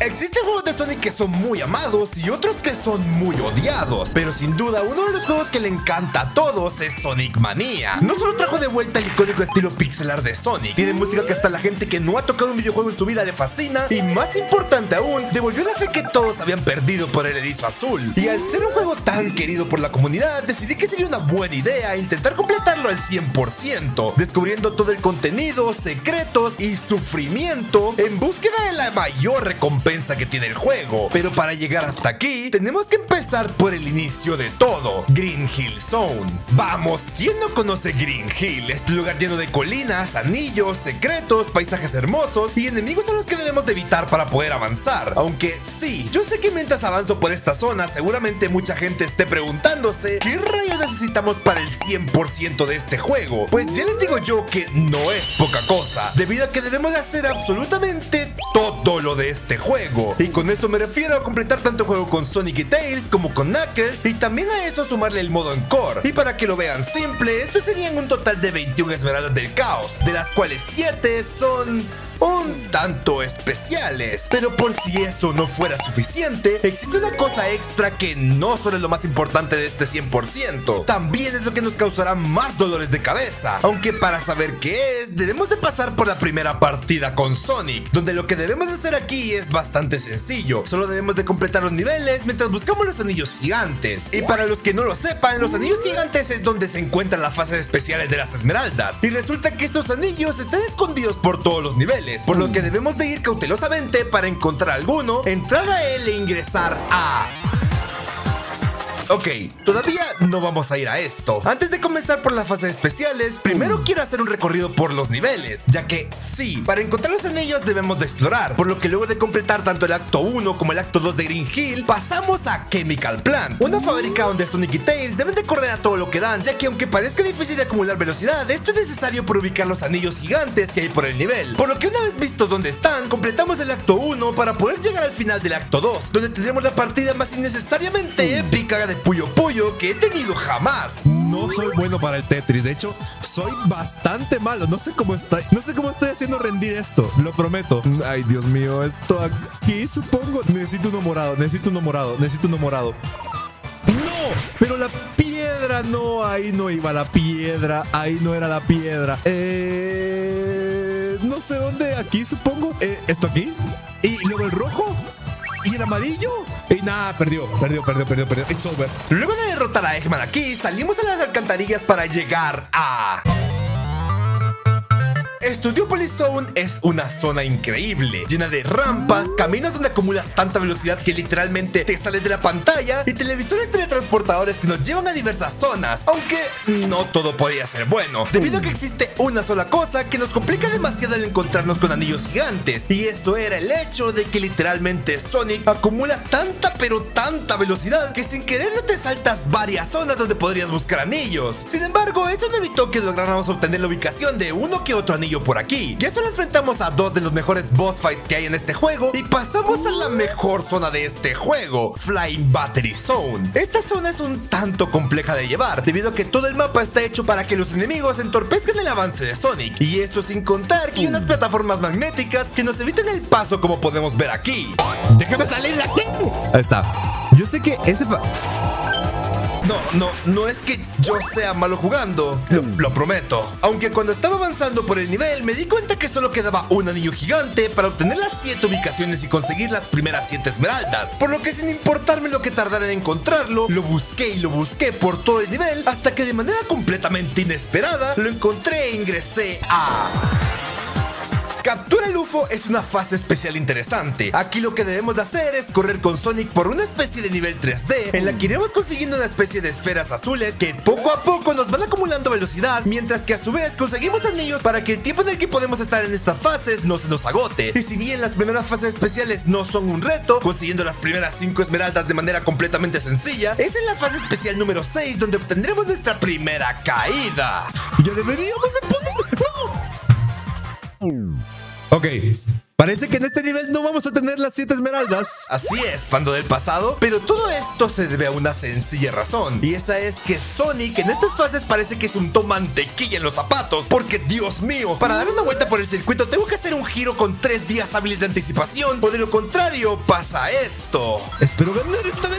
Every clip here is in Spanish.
Existen juegos de Sonic que son muy amados y otros que son muy odiados, pero sin duda uno de los juegos que le encanta a todos es Sonic Mania. No solo trajo de vuelta el icónico estilo pixelar de Sonic, tiene música que hasta la gente que no ha tocado un videojuego en su vida le fascina, y más importante aún, devolvió la fe que todos habían perdido por el erizo azul. Y al ser un juego tan querido por la comunidad, decidí que sería una buena idea intentar completarlo al 100%, descubriendo todo el contenido, secretos y sufrimiento en búsqueda de la mayor recompensa que tiene el juego. Pero para llegar hasta aquí, tenemos que empezar por el inicio de todo, Green Hill Zone. Vamos, ¿quién no conoce Green Hill? Este lugar lleno de colinas, anillos, secretos, paisajes hermosos y enemigos a los que debemos de evitar para poder avanzar. Aunque sí, yo sé que mientras avanzo por esta zona, seguramente mucha gente esté preguntándose ¿qué rayos necesitamos para el 100% de este juego? Pues ya les digo yo que no es poca cosa, debido a que debemos de hacer absolutamente todo lo de este juego. Y con esto me refiero a completar tanto el juego con Sonic y Tails como con Knuckles, y también a eso sumarle el modo Encore. Y para que lo vean simple, estos serían un total de 21 esmeraldas del caos, de las cuales 7 son un tanto especiales. Pero por si eso no fuera suficiente, existe una cosa extra que no solo es lo más importante de este 100%, también es lo que nos causará más dolores de cabeza. Aunque para saber qué es, debemos de pasar por la primera partida con Sonic, donde lo que debemos de hacer aquí es bastante sencillo. Solo debemos de completar los niveles mientras buscamos los anillos gigantes. Y para los que no lo sepan, los anillos gigantes es donde se encuentran las fases especiales de las esmeraldas, y resulta que estos anillos están escondidos por todos los niveles, por lo que debemos de ir cautelosamente para encontrar alguno, entrar a él e ingresar a... Ok, todavía no vamos a ir a esto. Antes de comenzar por las fases especiales, primero quiero hacer un recorrido por los niveles, ya que sí, para encontrar los anillos debemos de explorar, por lo que luego de completar tanto el acto 1 como el acto 2 de Green Hill, pasamos a Chemical Plant, una fábrica donde Sonic y Tails deben de correr a todo lo que dan, ya que aunque parezca difícil de acumular velocidad, esto es necesario por ubicar los anillos gigantes que hay por el nivel, por lo que una vez vistos dónde están, completamos el acto 1 para poder llegar al final del acto 2, donde tendremos la partida más innecesariamente épica de Puyo Puyo que he tenido jamás. No soy bueno para el Tetris, de hecho, soy bastante malo. No sé cómo estoy haciendo rendir esto, lo prometo. Ay, Dios mío, esto aquí supongo. Necesito uno morado. ¡No! Pero la piedra, no, ahí no iba la piedra, ahí no era la piedra. No sé dónde, aquí supongo. Esto aquí. Y luego el rojo. ¿Y el amarillo? Y nada, perdió. It's over. Luego de derrotar a Eggman aquí, salimos a las alcantarillas para llegar a... Studiopolis Zone es una zona increíble, llena de rampas, caminos donde acumulas tanta velocidad que literalmente te sales de la pantalla, y televisores teletransportadores que nos llevan a diversas zonas, aunque no todo podía ser bueno, debido a que existe una sola cosa que nos complica demasiado el encontrarnos con anillos gigantes, y eso era el hecho de que literalmente Sonic acumula tanta pero tanta velocidad que sin quererlo te saltas varias zonas donde podrías buscar anillos. Sin embargo, eso no evitó que lográramos obtener la ubicación de uno que otro anillo por aquí. Ya solo enfrentamos a dos de los mejores boss fights que hay en este juego y pasamos a la mejor zona de este juego, Flying Battery Zone. Esta zona es un tanto compleja de llevar, debido a que todo el mapa está hecho para que los enemigos entorpezcan el avance de Sonic, y eso sin contar que hay unas plataformas magnéticas que nos evitan el paso, como podemos ver aquí. ¡Déjame salir de aquí! Ahí está. Yo sé que ese... No es que yo sea malo jugando, lo prometo. Aunque cuando estaba avanzando por el nivel me di cuenta que solo quedaba un anillo gigante para obtener las 7 ubicaciones y conseguir las primeras 7 esmeraldas, por lo que sin importarme lo que tardara en encontrarlo, lo busqué y lo busqué por todo el nivel hasta que de manera completamente inesperada lo encontré e ingresé a... Captura el UFO es una fase especial interesante. Aquí lo que debemos de hacer es correr con Sonic por una especie de nivel 3D en la que iremos consiguiendo una especie de esferas azules que poco a poco nos van acumulando velocidad, mientras que a su vez conseguimos anillos para que el tiempo en el que podemos estar en estas fases no se nos agote. Y si bien las primeras fases especiales no son un reto, consiguiendo las primeras 5 esmeraldas de manera completamente sencilla, es en la fase especial número 6 donde obtendremos nuestra primera caída. Ya deberíamos de poner... ¡No! Ok, Parece que en este nivel no vamos a tener las 7 esmeraldas. Así es, Pando del pasado, pero todo esto se debe a una sencilla razón, y esa es que Sonic en estas fases parece que se untó mantequilla en los zapatos, porque Dios mío, para dar una vuelta por el circuito tengo que hacer un giro con 3 días hábiles de anticipación, o de lo contrario pasa esto. Espero ganar esta vez.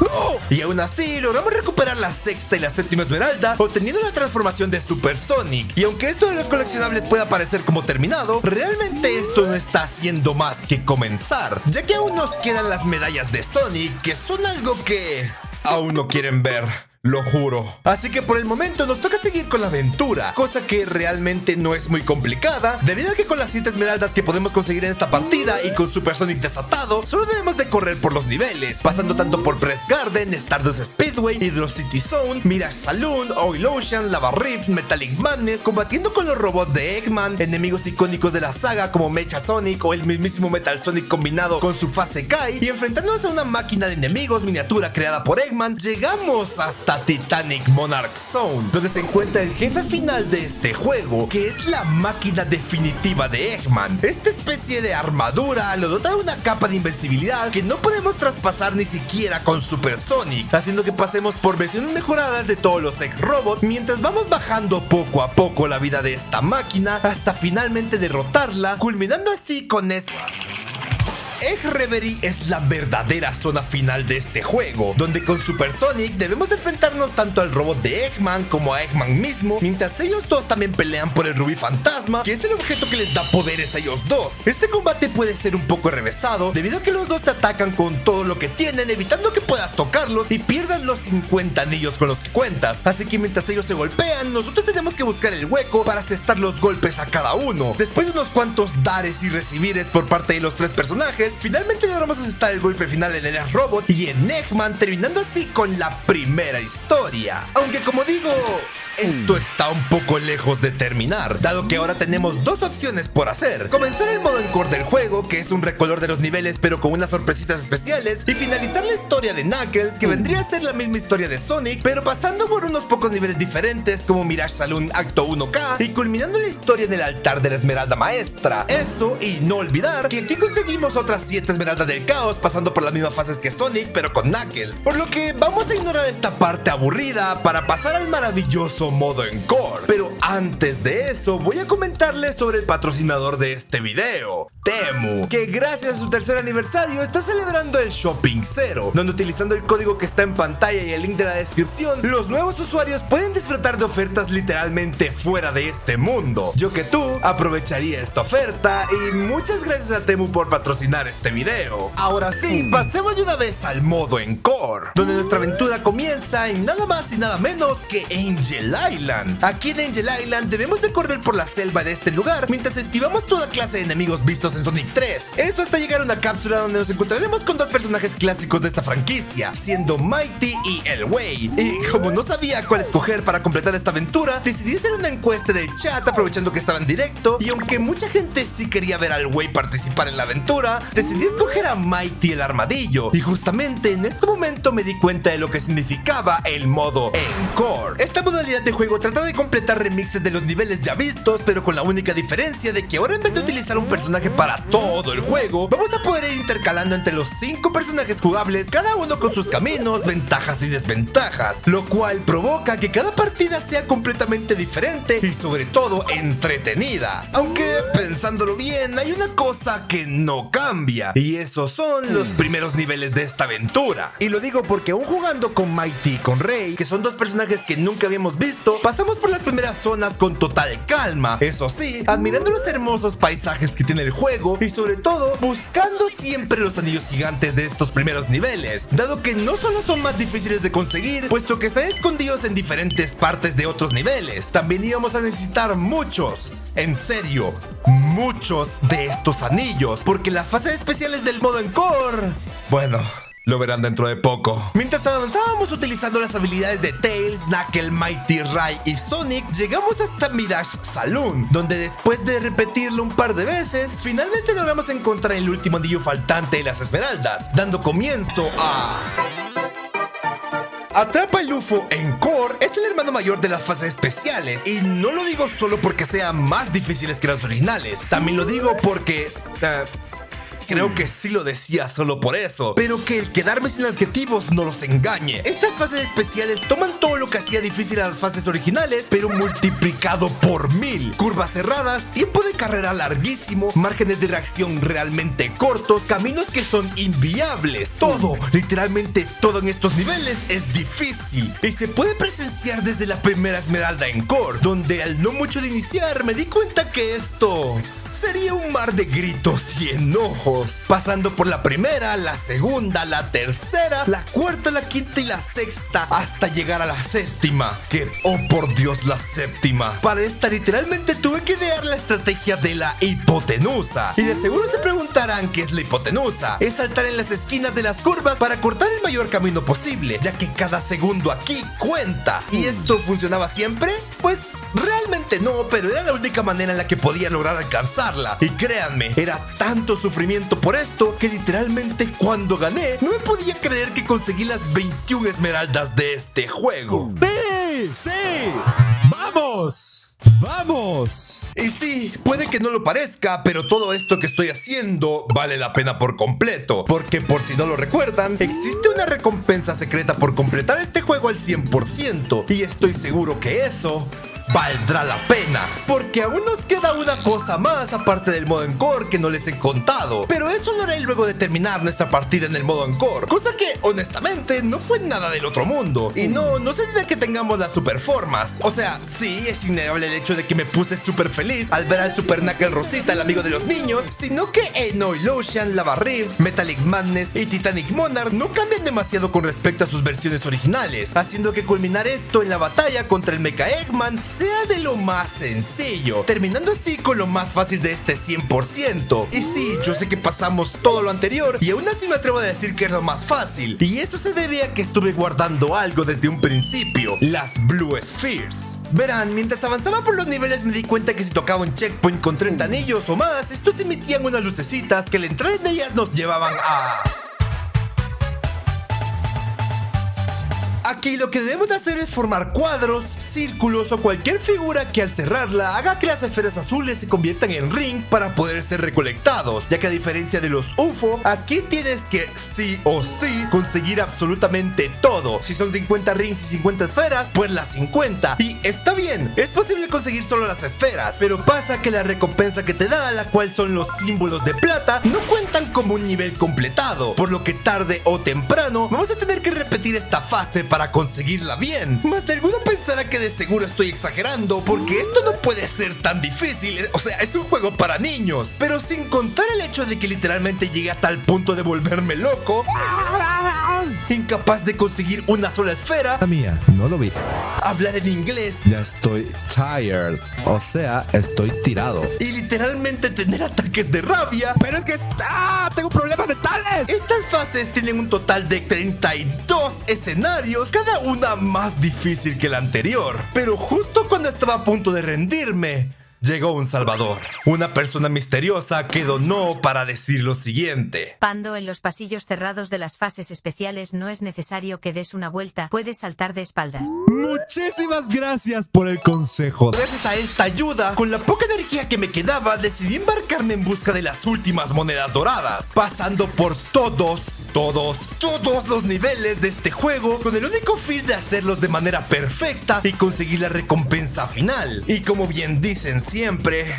¡No! Y aún así logramos recuperar la 6ª y la 7ª esmeralda, obteniendo la transformación de Super Sonic. Y aunque esto de los coleccionables pueda parecer como terminado, realmente esto no está haciendo más que comenzar, ya que aún nos quedan las medallas de Sonic, que son algo que aún no quieren ver. Lo juro. Así que por el momento nos toca seguir con la aventura, cosa que realmente no es muy complicada, debido a que con las 7 esmeraldas que podemos conseguir en esta partida y con Super Sonic desatado, solo debemos de correr por los niveles, pasando tanto por Press Garden, Stardust Speedway, Hydro City Zone, Mirage Saloon, Oil Ocean, Lava Rift, Metallic Madness, combatiendo con los robots de Eggman, enemigos icónicos de la saga como Mecha Sonic o el mismísimo Metal Sonic combinado con su fase Kai, y enfrentándonos a una máquina de enemigos miniatura creada por Eggman, llegamos hasta Titanic Monarch Zone, donde se encuentra el jefe final de este juego, que es la máquina definitiva de Eggman. Esta especie de armadura lo dota de una capa de invencibilidad que no podemos traspasar ni siquiera con Super Sonic, haciendo que pasemos por versiones mejoradas de todos los Egg-Robot, mientras vamos bajando poco a poco la vida de esta máquina hasta finalmente derrotarla, culminando así con esta... Egg Reverie es la verdadera zona final de este juego, donde con Super Sonic debemos de enfrentarnos tanto al robot de Eggman como a Eggman mismo, mientras ellos dos también pelean por el rubí fantasma, que es el objeto que les da poderes a ellos dos. Este combate puede ser un poco revesado, debido a que los dos te atacan con todo lo que tienen, evitando que puedas tocarlos y pierdas los 50 anillos con los que cuentas. Así que mientras ellos se golpean, nosotros tenemos que buscar el hueco para asestar los golpes a cada uno. Después de unos cuantos dares y recibires por parte de los 3 personajes, finalmente logramos asestar el golpe final en el robot y en Eggman, terminando así con la primera historia. Aunque como digo, esto está un poco lejos de terminar, dado que ahora tenemos 2 opciones por hacer: comenzar el modo encore del juego, que es un recolor de los niveles pero con unas sorpresitas especiales, y finalizar la historia de Knuckles, que vendría a ser la misma historia de Sonic, pero pasando por unos pocos niveles diferentes como Mirage Saloon Acto 1K, y culminando la historia en el altar de la Esmeralda Maestra. Eso, y no olvidar que aquí conseguimos otras 7 esmeraldas del caos, pasando por las mismas fases que Sonic pero con Knuckles, por lo que vamos a ignorar esta parte aburrida para pasar al maravilloso modo encore. Pero antes de eso voy a comentarles sobre el patrocinador de este video, Temu, que gracias a su 3er aniversario está celebrando el Shopping Zero, donde utilizando el código que está en pantalla y el link de la descripción, los nuevos usuarios pueden disfrutar de ofertas literalmente fuera de este mundo. Yo que tú aprovecharía esta oferta, y muchas gracias a Temu por patrocinar este video. Ahora sí, pasemos de una vez al modo encore, donde nuestra aventura comienza en nada más y nada menos que Angel Island. Aquí en Angel Island debemos de correr por la selva de este lugar mientras esquivamos toda clase de enemigos vistos en Sonic 3. Esto hasta llegar a una cápsula donde nos encontraremos con 2 personajes clásicos de esta franquicia, siendo Mighty y El Way. Y como no sabía cuál escoger para completar esta aventura, decidí hacer una encuesta del chat aprovechando que estaba en directo, y aunque mucha gente sí quería ver al Way participar en la aventura, decidí escoger a Mighty el armadillo. Y justamente en este momento me di cuenta de lo que significaba el modo Encore. Esta modalidad de juego trata de completar remixes de los niveles ya vistos, pero con la única diferencia de que ahora en vez de utilizar un personaje para todo el juego, vamos a poder ir intercalando entre los 5 personajes jugables, cada uno con sus caminos, ventajas y desventajas, lo cual provoca que cada partida sea completamente diferente y sobre todo entretenida. Aunque pensándolo bien, hay una cosa que no cambia, y esos son los primeros niveles de esta aventura. Y lo digo porque aún jugando con Mighty y con Ray, que son 2 personajes que nunca habíamos visto, pasamos por las primeras zonas con total calma, eso sí, admirando los hermosos paisajes que tiene el juego y sobre todo buscando siempre los anillos gigantes de estos primeros niveles, dado que no solo son más difíciles de conseguir, puesto que están escondidos en diferentes partes de otros niveles, también íbamos a necesitar muchos, en serio, muchos de estos anillos, porque las fases especiales del modo Encore, bueno, lo verán dentro de poco. Mientras avanzábamos utilizando las habilidades de Tails, Knuckles, Mighty, Ray y Sonic, llegamos hasta Mirage Saloon, donde después de repetirlo un par de veces, finalmente logramos encontrar el último anillo faltante de las esmeraldas, dando comienzo Atrapa el UFO en Core es el hermano mayor de las fases especiales, y no lo digo solo porque sean más difíciles que las originales, también lo digo porque... creo que sí lo decía solo por eso, pero que el quedarme sin adjetivos no los engañe. Estas fases especiales toman todo lo que hacía difícil a las fases originales, pero multiplicado por 1000. Curvas cerradas, tiempo de carrera larguísimo, márgenes de reacción realmente cortos, caminos que son inviables. Todo, literalmente todo en estos niveles es difícil, y se puede presenciar desde la primera esmeralda en Core, donde al no mucho de iniciar me di cuenta que esto sería un mar de gritos y enojos, pasando por la primera, la segunda, la tercera, la cuarta, la quinta y la sexta, hasta llegar a la séptima. Que, oh por Dios, la séptima. Para esta literalmente tuve que idear la estrategia de la hipotenusa. Y de seguro se preguntarán qué es la hipotenusa. Es saltar en las esquinas de las curvas para cortar el mayor camino posible, ya que cada segundo aquí cuenta. ¿Y esto funcionaba siempre? Pues realmente no, pero era la única manera en la que podía lograr alcanzarla. Y créanme, era tanto sufrimiento por esto que literalmente cuando gané no me podía creer que conseguí las 21 esmeraldas de este juego. ¡Sí! ¡Sí! ¡Vamos! ¡Vamos! Y sí, puede que no lo parezca, pero todo esto que estoy haciendo vale la pena por completo, porque por si no lo recuerdan, existe una recompensa secreta por completar este juego al 100%, y estoy seguro que eso valdrá la pena, porque aún nos queda una cosa más aparte del modo Encore que no les he contado, pero eso lo haré luego de terminar nuestra partida en el modo Encore, cosa que honestamente no fue nada del otro mundo, y no se debe que tengamos las super formas. O sea, sí, es innegable el hecho de que me puse súper feliz al ver al Super Knuckle Rosita, el amigo de los niños, sino que Enoil Ocean, Lava Rift, Metallic Madness y Titanic Monarch no cambian demasiado con respecto a sus versiones originales, haciendo que culminar esto en la batalla contra el Mecha Eggman sea de lo más sencillo, terminando así con lo más fácil de este 100%. Y sí, yo sé que pasamos todo lo anterior y aún así me atrevo a decir que es lo más fácil, y eso se debe a que estuve guardando algo desde un principio: las Blue Spheres. Verán, mientras avanzaba por los niveles me di cuenta que si tocaba un checkpoint con 30 anillos o más, estos emitían unas lucecitas que al entrar en ellas nos llevaban a... Aquí lo que debemos de hacer es formar cuadros, círculos o cualquier figura que al cerrarla haga que las esferas azules se conviertan en rings para poder ser recolectados, ya que a diferencia de los UFO, aquí tienes que sí o sí conseguir absolutamente todo. Si son 50 rings y 50 esferas, pues las 50. Y está bien, es posible conseguir solo las esferas, pero pasa que la recompensa que te da, la cual son los símbolos de plata, no cuentan como un nivel completado, por lo que tarde o temprano vamos a tener que repetir esta fase para conseguirla bien. Más de alguno pensará que de seguro estoy exagerando, porque esto no puede ser tan difícil, o sea, es un juego para niños, pero sin contar el hecho de que literalmente llegué a tal punto de volverme loco, incapaz de conseguir una sola esfera. La mía, no lo vi. Hablar en inglés. Ya estoy tired, o sea, estoy tirado. Y literalmente tener ataques de rabia. Pero es que... ¡Tengo problemas mentales! Estas fases tienen un total de 32 escenarios, cada una más difícil que la anterior. Pero justo cuando estaba a punto de rendirme, llegó un salvador, una persona misteriosa que donó para decir lo siguiente: Pando, en los pasillos cerrados de las fases especiales no es necesario que des una vuelta, puedes saltar de espaldas. Muchísimas gracias por el consejo. Gracias a esta ayuda, con la poca energía que me quedaba, decidí embarcarme en busca de las últimas monedas doradas, pasando por todos los niveles de este juego, con el único fin de hacerlos de manera perfecta y conseguir la recompensa final. Y como bien dicen siempre,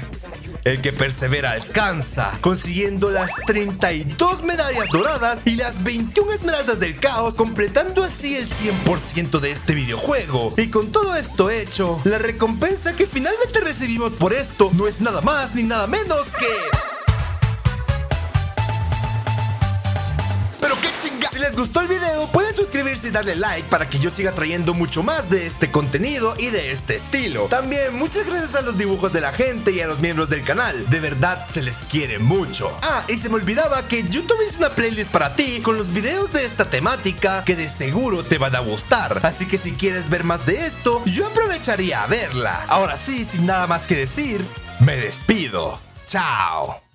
el que persevera alcanza, consiguiendo las 32 medallas doradas y las 21 esmeraldas del caos, completando así el 100% de este videojuego. Y con todo esto hecho, la recompensa que finalmente recibimos por esto no es nada más ni nada menos que... Si les gustó el video, pueden suscribirse y darle like para que yo siga trayendo mucho más de este contenido y de este estilo. También muchas gracias a los dibujos de la gente y a los miembros del canal, de verdad se les quiere mucho. Y se me olvidaba que YouTube hizo una playlist para ti con los videos de esta temática que de seguro te van a gustar, así que si quieres ver más de esto, yo aprovecharía a verla. Ahora sí, sin nada más que decir, me despido. Chao.